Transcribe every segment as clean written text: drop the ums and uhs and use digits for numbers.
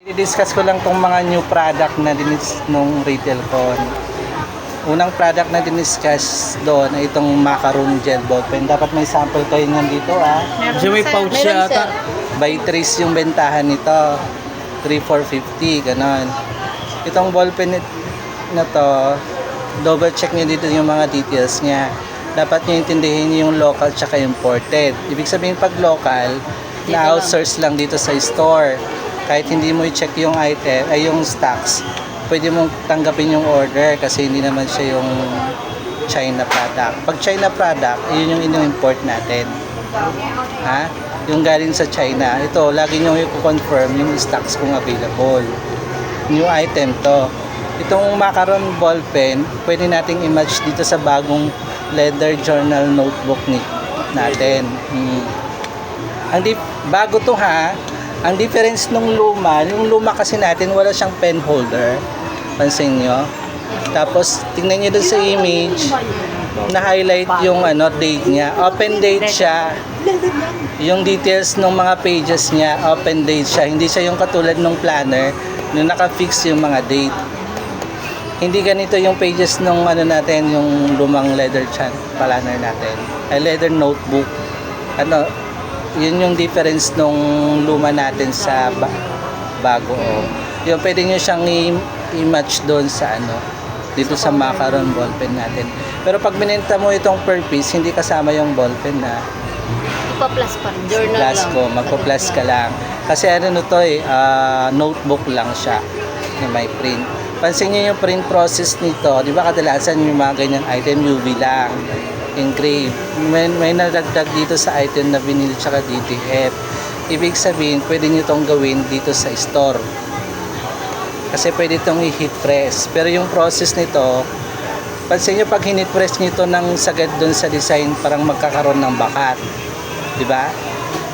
I-discuss ko lang tong mga new product na dinis nung retail con. Unang product na diniscuss doon ay itong macaron gel ball pen. Dapat may sample kayo nandito Kasi may pouch siya ata. By trace yung bentahan nito. 3,450, ganon. Itong ball pen na to, double check nyo dito yung mga details niya. Dapat nyo intindihin yung local tsaka imported. Ibig sabihin pag local, na-outsource lang dito sa store. Kahit hindi mo i-check yung item, ay yung stocks, pwede mong tanggapin yung order kasi hindi naman siya yung China product. Pag China product, yun yung ino-import natin. Ha? Yung galing sa China. Ito, lagi nyo i-confirm yung stocks kung available. New item to. Itong macaron ball pen, pwede nating i-match dito sa bagong leather journal notebook natin. Bago to ha. Ang difference nung luma, yung luma kasi natin wala siyang pen holder. Pansin nyo. Tapos tingnan nyo dun sa image, na-highlight yung date niya. Open date siya. Yung details ng mga pages niya, open date siya. Hindi siya yung katulad ng planner na naka-fix yung mga date. Hindi ganito yung pages nung natin, yung lumang leather planner natin. Ay leather notebook. Yun yung difference nung luma natin sa bago. Yung pwede nyo siyang i-match doon sa dito sa macaron ballpen natin. Pero pag binenta mo itong per piece, hindi kasama yung ballpen na Ipa-plus pa rin. Journal plus lang. ko, magpo-plus ka lang. Kasi notebook lang siya na may print. Pansin nyo yung print process nito, di ba kadalasan yung mga ganyang item UV lang, engrave. May nalagdag dito sa item na vinyl tsaka DTF. Ibig sabihin, pwede nyo itong gawin dito sa store. Kasi pwede itong i-heat press. Pero yung process nito, pansin nyo pag hinit press nyo ito ng sagad dun sa design, parang magkakaroon ng bakat. Diba?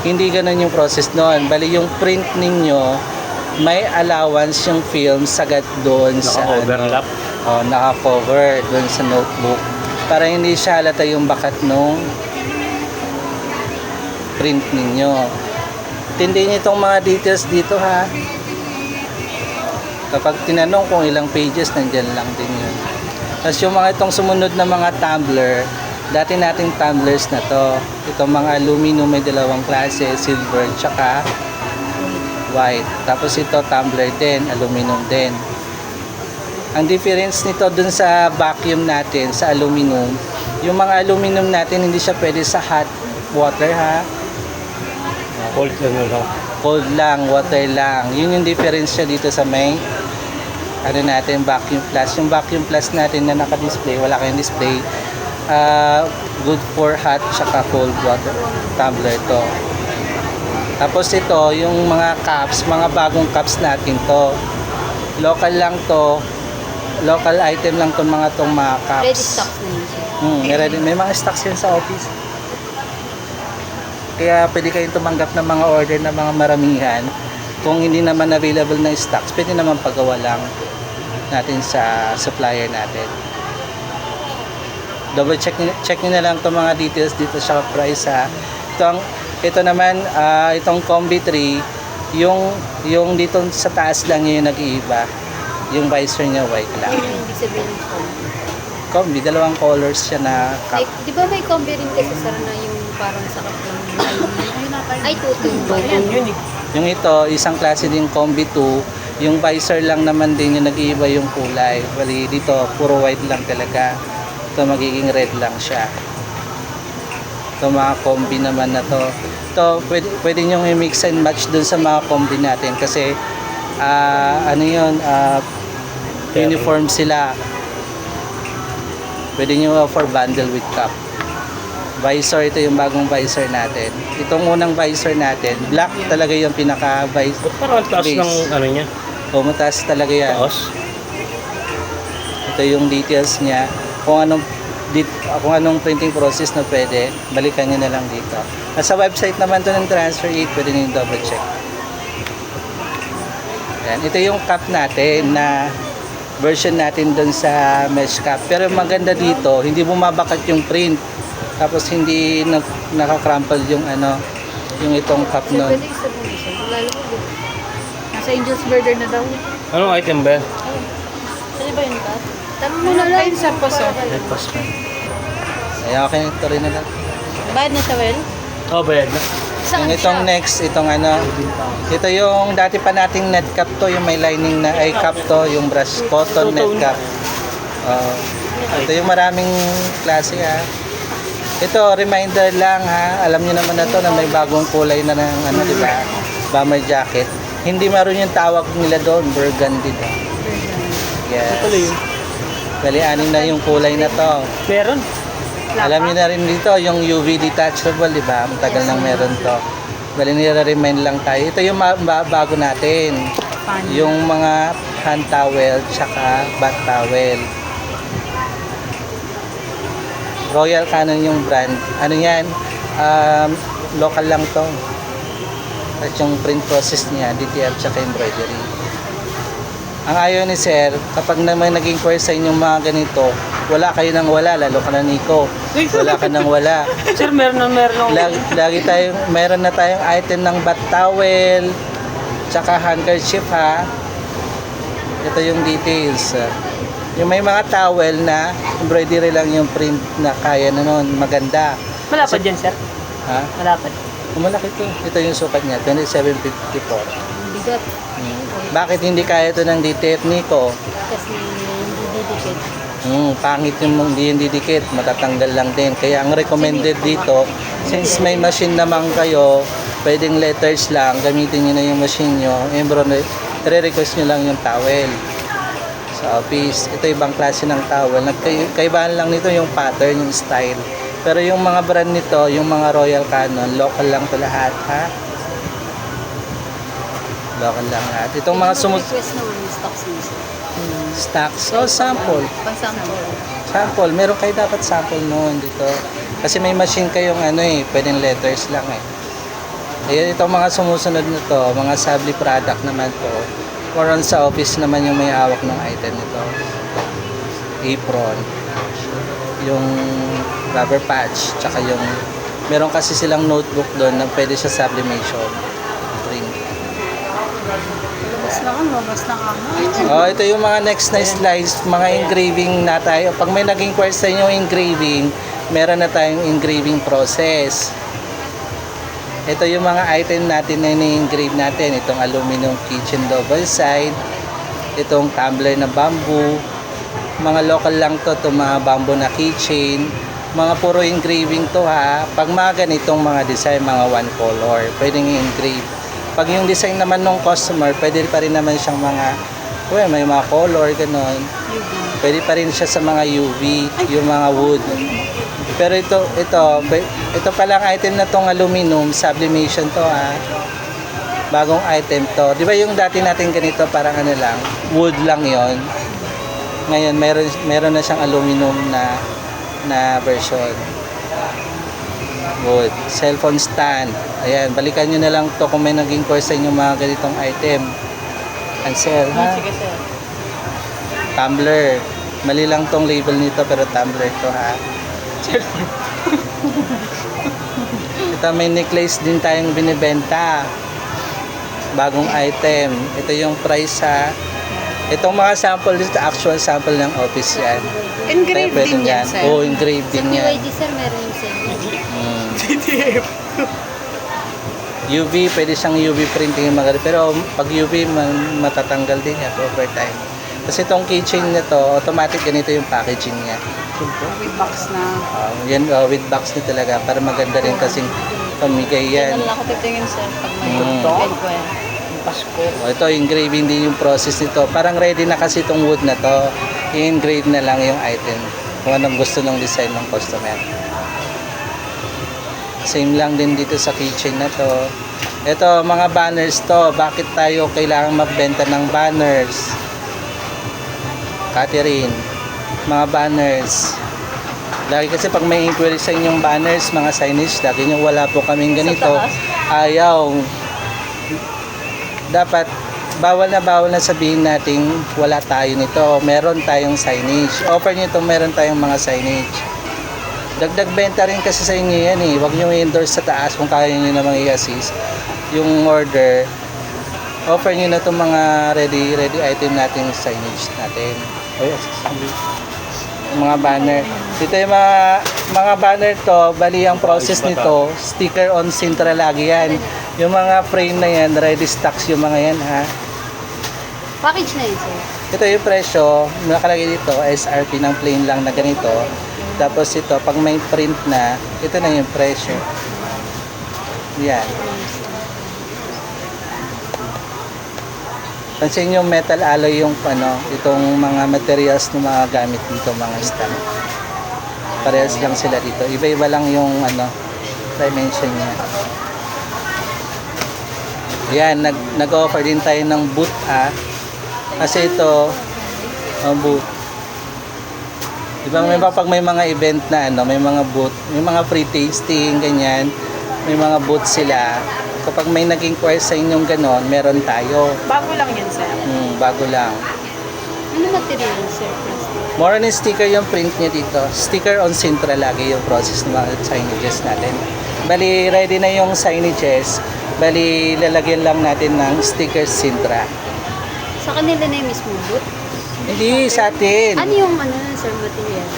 Hindi ganun yung process noon. Bali yung print ninyo, may allowance yung film sagad doon sa Naka-overlap. naka-cover doon sa notebook. Para hindi siya halata yung bakat nung print ninyo. Tindihin itong mga details dito ha. Kapag tinanong kung ilang pages, nandyan lang din yun. Tapos yung mga itong sumunod na mga tumbler, dati nating tumblers na to. Itong mga aluminum may dalawang klase, silver tsaka white. Tapos ito tumbler din, aluminum din. Ang difference nito dun sa vacuum natin, sa aluminum, yung mga aluminum natin hindi siya pwede sa hot water ha. Cold lang. Cold lang, water lang. Yun yung difference siya dito sa may natin, vacuum plus. Yung vacuum plus natin na naka-display, wala kayong display. Good for hot tsaka cold water tumbler to. Tapos ito, yung mga cups, mga bagong cups natin to. Local lang to. Local item lang to mga cups. Ready stocks na yun siya. May mga stocks yan sa office. Kaya pwede kayong tumanggap ng mga order ng mga maramihan. Kung hindi naman available na stocks, pwede naman pagawa lang natin sa supplier natin. Double check nyo na lang itong mga details dito sa price ha. Ito naman, itong Combi 3, yung dito sa taas lang yung nag-iiba. Yung visor niya white lang. Ibig sabihin ng combi. Combi, dalawang colors siya na cup. Di ba may combi rin kasi sir na yung parang sakap lang. Ay, tutong ba yan? Yun eh. Yung ito, isang klase din Combi 2. Yung visor lang naman din yung nag-iiba yung kulay. Bali dito, puro white lang talaga. Ito magiging red lang siya. Ito mga combi naman na to. Ito, pwede nyo i-mix and match dun sa mga combi natin kasi uniform sila. Pwede nyo for bundle with cup. Visor, ito yung bagong visor natin. Itong unang visor natin, black talaga yung pinaka-visor. Ba't parang taas ng niya? Mataas talaga yan. Taas? Ito yung details niya. Kung anong printing process na pwede, balikan nyo na lang dito. Sa website naman to ng Transfer 8, pwede nyo double check. Yan. Ito yung cup natin na version natin doon sa mesh cup. Pero maganda dito, hindi bumabakat yung print. Tapos hindi nakakrumple yung yung itong cup nun. Pwede isa mo isa. Lalo mo din. Nasa Angel's Burger na daw. Anong item ba? Saan ba yun ba? Tama mo na lang sa paso. Breakfast pa. Ay, okay, ito rin na lang. Bayad na siya, Well? Oh, bayad na. Yung itong next, itong ano, ito yung dati pa nating net cap to, yung may lining na, ay cap to, yung brush cotton net cap. Ito yung maraming klase ha. Ito, reminder lang ha, alam niyo naman na to na may bagong kulay na ng ano, di ba? Bomber jacket. Hindi maroon yung tawag nila doon, burgundy daw. Yes. Bali, anim na yung kulay na to. Meron. Alam niyo na rin dito, yung UV detachable, di ba? Matagal nang meron to. Bali, nire-remind lang tayo. Ito yung bago natin. Yung mga hand towel, tsaka bath towel. Royal Canon yung brand. Ano yan? Local lang to. At yung print process niya, DTF tsaka embroidery. Ang ayaw ni Sir, kapag naman naging course sa inyong mga ganito, wala kayo nang wala, lalo ka na Nico. Wala ka nang wala. Sir, meron na. Lagi tayong, meron na tayong item ng bath towel, tsaka handkerchief ha. Ito yung details. Yung may mga towel na embroidery lang yung print na kaya na nun, maganda. Malapad dyan, sir. Ha? Malapad. Malaki to. Ito yung sukat niya, 2754. Bigat. Bakit hindi kaya ito ng DTF, Nico? Kasi hindi didikit. Pangit yung hindi yung didikit, matatanggal lang din. Kaya ang recommended dito, since may machine naman kayo, pwedeng letters lang, gamitin nyo na yung machine nyo, i-request nyo lang yung towel sa office. Ito ibang klase ng towel. Kaibahan lang nito yung pattern, yung style. Pero yung mga brand nito, yung mga Royal Canon, local lang to lahat, ha? Local lang lahat. Itong mga Request naman yung stocks mo, sir. stocks, sample. Pang-sample. Sample, meron kayo dapat sample noon dito. Kasi may machine kayong ano pwedeng letters lang Ayan, itong mga sumusunod na to, mga Sabli product naman to. More on sa office naman yung may hawak ng item nito. Apron, yung rubber patch, tsaka yung, meron kasi silang notebook doon na pwede siya sublimation. Print. Labas na ka. Ito yung mga next na slides, mga engraving na tayo. Pag may naging course sa inyo engraving, meron na tayong engraving process. Ito yung mga item natin na ni-engrave natin. Itong aluminum kitchen double side, itong tumbler na bamboo, mga local lang to, itong mga bamboo na keychain, mga puro engraving to ha. Pag mga ganitong mga design, mga one color, pwedeng i-engrave. Pag yung design naman ng customer, pwede pa rin naman siyang mga, may mga color, ganon. Pwede pa rin siya sa mga UV, yung mga wood. Pero ito palang item na tong aluminum, sublimation to ha. Bagong item to. Di ba yung dati natin ganito, parang ano lang, wood lang yon. Ngayon, meron na siyang aluminum na version. Wood. Cellphone stand. Ayan, balikan nyo na lang to kung may naging course sa inyong mga ganitong item. Ansel, ha? Sige, sir. Tumbler. Mali lang tong label nito pero tumbler to ha. Ito may necklace din tayong binibenta. Bagong item. Ito yung price ha. Itong mga sample dito, actual sample ng office yan. Engraved Kaya din yan, sir. Oo, engraved Sa din yan. PYD, sir, meron yung same. UV, pwede siyang UV printing yung mga pero pag UV matatanggal din yan over time. Kasi itong keychain na to, automatic ganito yung packaging niya. With box na. Yan with box na talaga para maganda rin kasing pamigay yan. Yan lang ako titingin, sir, pag may Mm. event ko yan. Pasko. Ito engraving din yung process nito. Parang ready na kasi itong wood na to. I-engrave na lang yung item kung anong gusto ng design ng customer. Same lang din dito sa keychain na to. Ito, mga banners to. Bakit tayo kailangan magbenta ng banners? Catherine, mga banners. Lagi kasi pag may inquiry sa inyong banners, mga signage, lagi nyo wala po kaming ganito. Ayaw. Dapat, bawal na sabihin natin wala tayo nito. Meron tayong signage. Offer nyo ito, meron tayong mga signage. Dagdag benta rin kasi sa inyo yan eh. Huwag nyo i-endorse sa taas kung kaya nyo namang i-assist yung order. offer nyo na itong mga ready item natin signage natin. Ay, mga banner. Dito yung mga banner to, bali ang process nito, sticker on Sintra lagi yan. Yung mga frame na yan, ready stocks yung mga yan ha. Package na yun, sir. Ito yung presyo, nakalagay dito, SRP ng plain lang na ganito. Tapos ito, pag may print na, ito na yung presyo. Yan. Pansin yung metal alloy yung itong mga materials na mga gamit dito, mga stand. Parehas lang sila dito. Iba-iba lang yung dimension niya. Yan, nag-offer din tayo ng boot kasi ito, boot. Diba pag may mga event na may mga booth, may mga free tasting, ganyan, may mga booth sila. Kapag may nag-inquire sa inyong ganon, meron tayo. Bago lang yan, sir. Bago lang. Ano material, sir? Plastic? More on sticker yung print niya dito. Sticker on Sintra lagi yung process ng mga signages natin. Bali, ready na yung signages. Bali, lalagyan lang natin ng sticker Sintra. Sa kanila na yung mismo boot? Hindi, sa atin. Ano yung sir, material?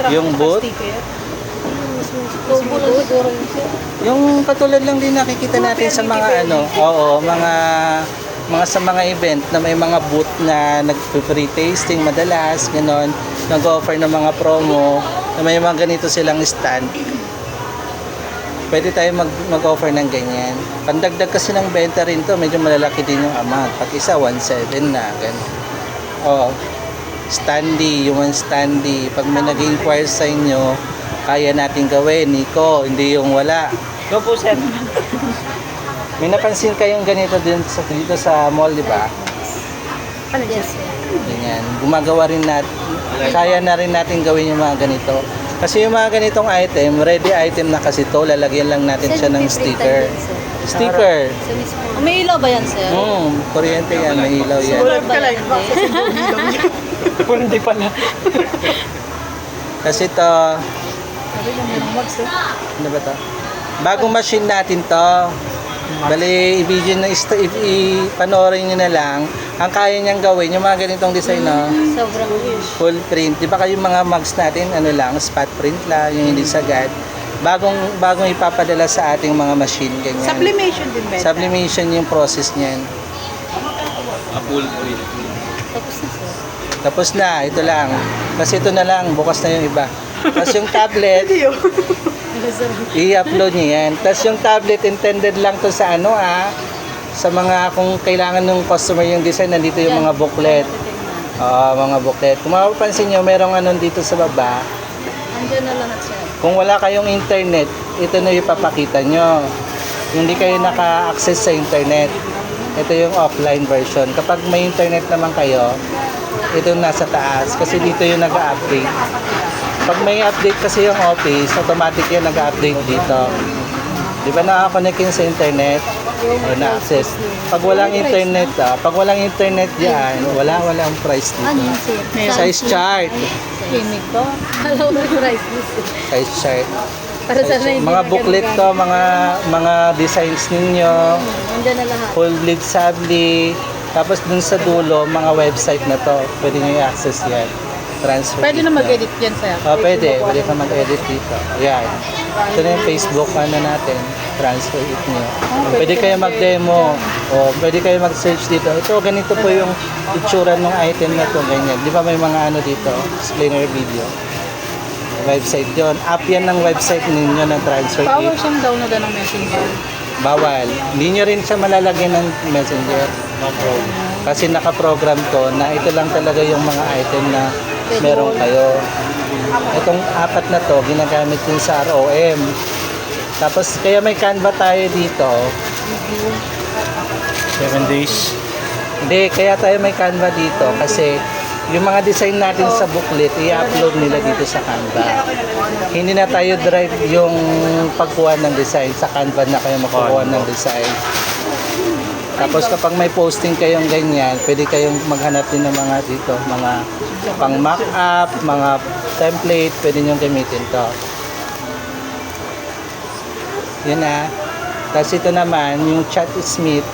Yung boot? Yung mismo boot? Yung katulad lang din nakikita natin sa mga mga sa mga event na may mga booth na nag-free tasting madalas, ganon, nag-offer ng mga promo, na may mga ganito silang stand. Pwede tayo mag-offer ng ganyan. Pandagdag kasi ng benta rin to, medyo malalaki din yung amount. Pag isa, 1.7 na, ganun. Standee, yung standee. Pag may nag-inquire sa inyo, kaya natin gawin, Nico, hindi yung wala. Go po, sir. May napansin kayong ganito dito sa mall, di ba? Yes, sir. Ganyan. Gumagawa rin natin, kaya na rin natin gawin yung mga ganito. Kasi yung mga ganitong item, ready item na kasi to, lalagyan lang natin siya ng sticker. Sticker. Sa mismo. May ilaw ba yan, sir? Kuryente yan, may ilaw yan. Solar ka lang. Hindi pala. Kasi to, ano ba to? Bagong machine natin to. Bali, i-video na, ipanoorin nyo na lang. Ang kaya niyang gawin, yung mga ganitong design, Sobrang full print. Di ba kayo mga mugs natin, spot print lang, yung hindi sagad. Bagong ipapadala sa ating mga machine, ganyan. Sublimation din ba? Sublimation yung process niyan. Full print. tapos na, sir. Tapos na, ito lang. Kasi ito na lang, bukas na yung iba. Tapos yung tablet, i-upload niyo yan. Tapos yung tablet, intended lang to sa sa mga kung kailangan ng customer yung design, nandito yung mga booklet. Mga booklet. Kung mapapansin nyo, merong dito sa baba. Andiyan na lahat, sir. Kung wala kayong internet, ito na yung ipapakita nyo. Kung hindi kayo naka-access sa internet, ito yung offline version. Kapag may internet naman kayo, ito yung nasa taas. Kasi dito yung nag-update. Pag may update kasi yung office, automatic yan nag-update dito. Di ba nakakonect yun sa internet? O na-access. Pag walang internet, dyan, walang price Ano dito. yun, sir? Size chart. Clinic to? Alam mo yung price list. Size chart. Para sa na hindi Mga booklet to, mga designs ninyo, Andiyan na lahat. full lead sabli, tapos dun sa dulo, mga website na to, pwede nyo i-access yan. Transfer Pwede na dito. mag-edit yan, sir. Pwede ka mag-edit dito. Yan. Ito na yung Facebook natin, transfer it nyo. Pwede kayo mag-demo, o pwede kayo mag-search dito. Ito, ganito po yung itsura ng item na to, ganyan. Di ba may mga dito, explainer video. Website yon. App yan ng website ninyo ng transfer Power it. siyang download ng messenger. Bawal. Hindi nyo rin siya malalagyan ng messenger. Kasi nakaprogram to na ito lang talaga yung mga item na meron kayo. Itong apat na to, ginagamit din sa ROM. Tapos, kaya may Canva tayo dito. 7 days. Hindi, kaya tayo may Canva dito kasi yung mga design natin sa booklet, i-upload nila dito sa Canva. Hindi na tayo drive yung pagkuha ng design. Sa Canva na kayo makukuha ng design. Tapos kapag may posting kayong ganyan, pwede kayong maghanap din ng mga dito, mga pang mock-up, mga template, pwede nyo gamitin to. Yan Tapos ito naman, yung Chat Smith,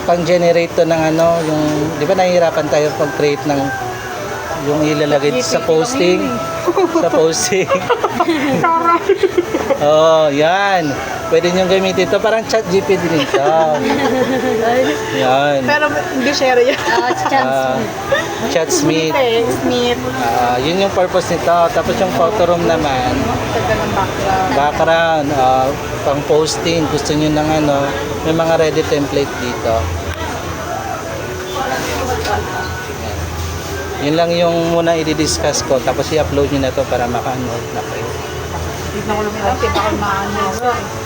pang-generate to ng ano, yung, di ba nahihirapan tayo pag-create ng yung ilalagay sa posting. Sa posting. Oh, yan. Pwede nyo gamitin ito. Parang chat GPT din ito. Yan. Pero hindi share yan. Ah, chat Smith. Smith. Yun yung purpose nito. Tapos yung photo room naman, Tagal ng background. background, pang posting. Gusto nyo ng ano, may mga ready template dito. Yun lang yung muna i-discuss ko. Tapos i-upload nyo na to para maka-note na kayo. Hindi na ko lang ito. Hindi na ko maano.